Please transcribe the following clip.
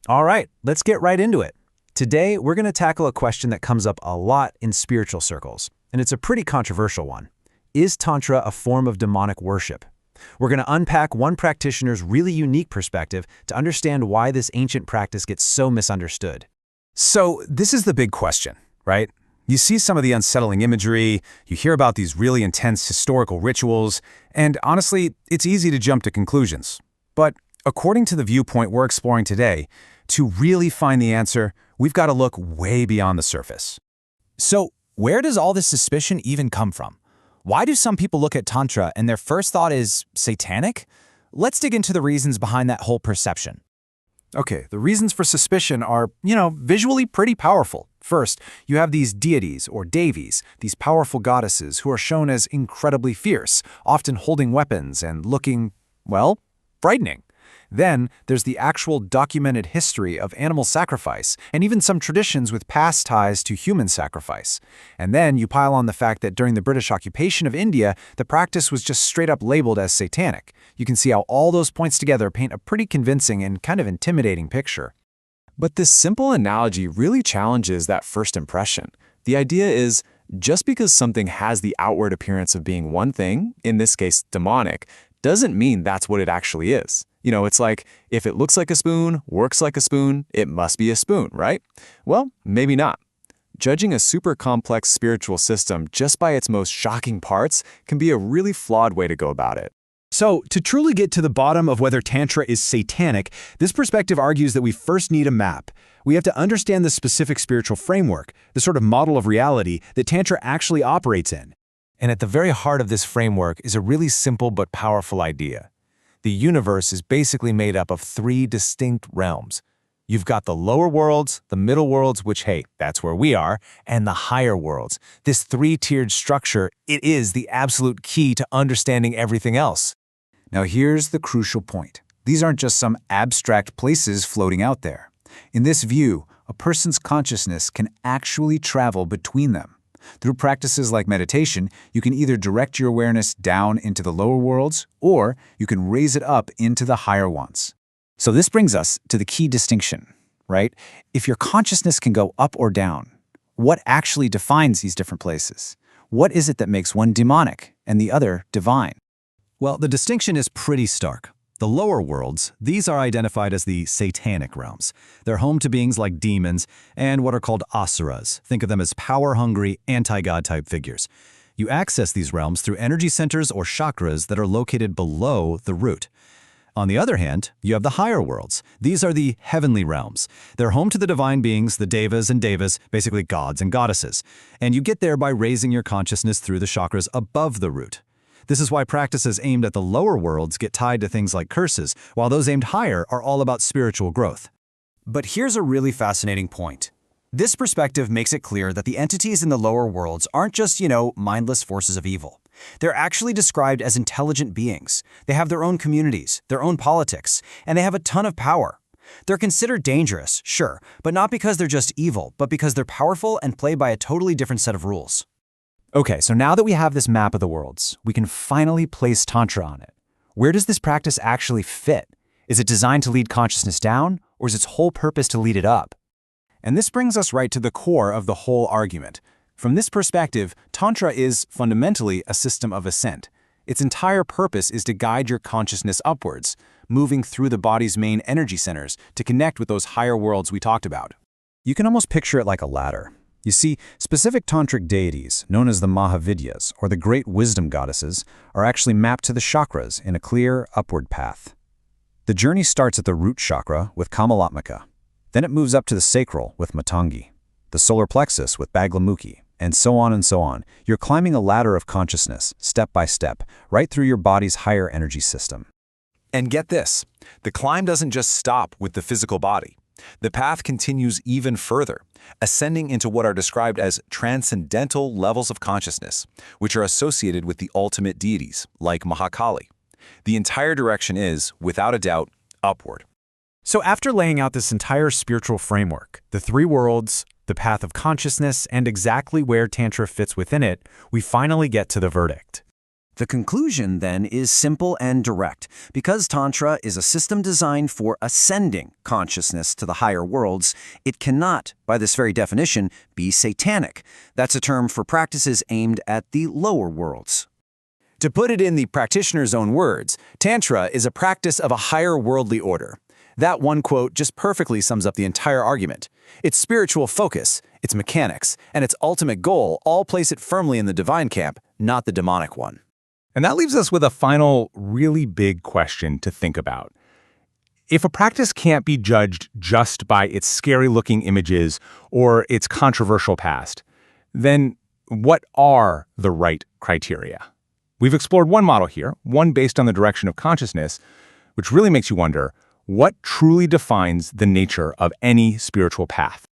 All right, let's get right into it. Today, we're going to tackle a question that comes up a lot in spiritual circles, and it's a pretty controversial one. Is Tantra a form of demonic worship? We're going to unpack one practitioner's really unique perspective to understand why this ancient practice gets so misunderstood. So this is the big question, right? You see some of the unsettling imagery, you hear about these really intense historical rituals, and honestly, it's easy to jump to conclusions. But according to the viewpoint we're exploring today, to really find the answer, we've got to look way beyond the surface. So, where does all this suspicion even come from? Why do some people look at Tantra and their first thought is satanic? Let's dig into the reasons behind that whole perception. Okay, the reasons for suspicion are, visually pretty powerful. First, you have these deities, or devis, these powerful goddesses who are shown as incredibly fierce, often holding weapons and looking, well, frightening. Then, there's the actual documented history of animal sacrifice, and even some traditions with past ties to human sacrifice. And then you pile on the fact that during the British occupation of India, the practice was just straight up labeled as satanic. You can see how all those points together paint a pretty convincing and kind of intimidating picture. But this simple analogy really challenges that first impression. The idea is, just because something has the outward appearance of being one thing, in this case demonic, doesn't mean that's what it actually is. It's like, if it looks like a spoon, works like a spoon, it must be a spoon, right? Well, maybe not. Judging a super complex spiritual system just by its most shocking parts can be a really flawed way to go about it. So, to truly get to the bottom of whether Tantra is satanic, this perspective argues that we first need a map. We have to understand the specific spiritual framework, the sort of model of reality that Tantra actually operates in. And at the very heart of this framework is a really simple but powerful idea. The universe is basically made up of three distinct realms. You've got the lower worlds, the middle worlds, which, hey, that's where we are, and the higher worlds. This three-tiered structure, it is the absolute key to understanding everything else. Now here's the crucial point. These aren't just some abstract places floating out there. In this view, a person's consciousness can actually travel between them. Through practices like meditation, you can either direct your awareness down into the lower worlds, or you can raise it up into the higher ones. So this brings us to the key distinction, right? If your consciousness can go up or down, what actually defines these different places? What is it that makes one demonic and the other divine? Well, the distinction is pretty stark. The lower worlds, these are identified as the satanic realms. They're home to beings like demons and what are called asuras. Think of them as power-hungry, anti-god type figures. You access these realms through energy centers or chakras that are located below the root. On the other hand, you have the higher worlds. These are the heavenly realms. They're home to the divine beings, the devas and devas, basically gods and goddesses. And you get there by raising your consciousness through the chakras above the root. This is why practices aimed at the lower worlds get tied to things like curses, while those aimed higher are all about spiritual growth. But here's a really fascinating point. This perspective makes it clear that the entities in the lower worlds aren't just, mindless forces of evil. They're actually described as intelligent beings. They have their own communities, their own politics, and they have a ton of power. They're considered dangerous, sure, but not because they're just evil, but because they're powerful and play by a totally different set of rules. Okay, so now that we have this map of the worlds, we can finally place Tantra on it. Where does this practice actually fit? Is it designed to lead consciousness down, or is its whole purpose to lead it up? And this brings us right to the core of the whole argument. From this perspective, Tantra is fundamentally a system of ascent. Its entire purpose is to guide your consciousness upwards, moving through the body's main energy centers to connect with those higher worlds we talked about. You can almost picture it like a ladder. You see, specific tantric deities, known as the Mahavidyas, or the great wisdom goddesses, are actually mapped to the chakras in a clear, upward path. The journey starts at the root chakra with Kamalatmaka. Then it moves up to the sacral with Matangi, the solar plexus with Baglamukhi, and so on and so on. You're climbing a ladder of consciousness, step by step, right through your body's higher energy system. And get this, the climb doesn't just stop with the physical body. The path continues even further, ascending into what are described as transcendental levels of consciousness, which are associated with the ultimate deities, like Mahakali. The entire direction is, without a doubt, upward. So after laying out this entire spiritual framework, the three worlds, the path of consciousness, and exactly where Tantra fits within it, we finally get to the verdict. The conclusion, then, is simple and direct. Because Tantra is a system designed for ascending consciousness to the higher worlds, it cannot, by this very definition, be satanic. That's a term for practices aimed at the lower worlds. To put it in the practitioner's own words, Tantra is a practice of a higher worldly order. That one quote just perfectly sums up the entire argument. Its spiritual focus, its mechanics, and its ultimate goal all place it firmly in the divine camp, not the demonic one. And that leaves us with a final, really big question to think about. If a practice can't be judged just by its scary-looking images or its controversial past, then what are the right criteria? We've explored one model here, one based on the direction of consciousness, which really makes you wonder, what truly defines the nature of any spiritual path?